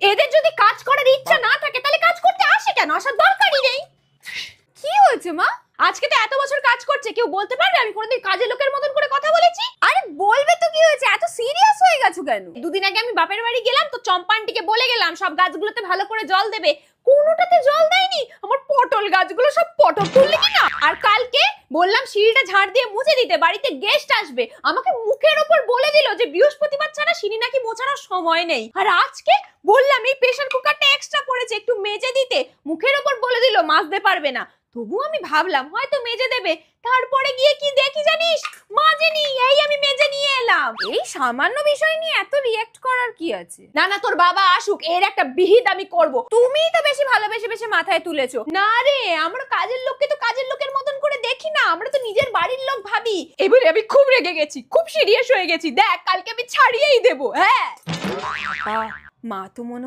এদের যদি কাজ করার ইচ্ছা না থাকে তাহলে কাজ করতে আসে কেন? আসার দরকারই নেই। কি হয়েছে মা? আজকে তো এত বছর কাজ করছে, কেউ বলতে পারবে আমি কোনোদিন কাজের লোকের মতন করে কথা বলেছি? আরে বলবে তো, কি হয়েছে? এত সিরিয়াস হয়ে গেছো কেন? দুদিন আগে আমি বাপের বাড়ি গেলাম তো চম্পানটিকে বলে গেলাম সব গাছগুলোতে ভালো করে জল দেবে, কোনোটাতে জল দেয়নি। আমার পটল গাছগুলো সব পটল তুললে কিনা। আর কালকে বললাম সিঁড়িটা ঝাড় দিয়ে মুছে দিতে, বাড়িতে গেস্ট আসবে, আমাকে মুখের ওপর বলে দিল যে বৃহস্পতিবার ছাড়া সিঁড়ি নাকি মোছার সময় নেই। আর আজকে বললাম এই প্রেসার কুকারটা এক্সট্রা পড়েছে একটু মেজে দিতে, মুখের ওপর বলে দিল মাজতে পারবে না। তবু আমি ভাবলাম হয়তো মেজে দেবে, তারপরে গিয়ে কি দেখি জানিস, মাজেনি। এই আমি মেজে নিয়ে এলাম। এই সামান্য বিষয় নিয়ে এত রিঅ্যাক্ট করার কি আছে? না না, তোর বাবা আসুক, এর একটা বিহিত আমি করব। তুমিই তো বেশি ভালোবেসে বেশি মাথায় তুলেছো। না রে, আমরা কাজের লোককে তো কাজের লোকের মতন করে দেখি না, আমরা তো নিজের বাড়ির লোক ভাবি। এবারে আমি খুব রেগে গেছি, খুব সিরিয়াস হয়ে গেছি। দেখ কালকে আমি ছাড়িয়েই দেবো। হ্যাঁ মা তো মনে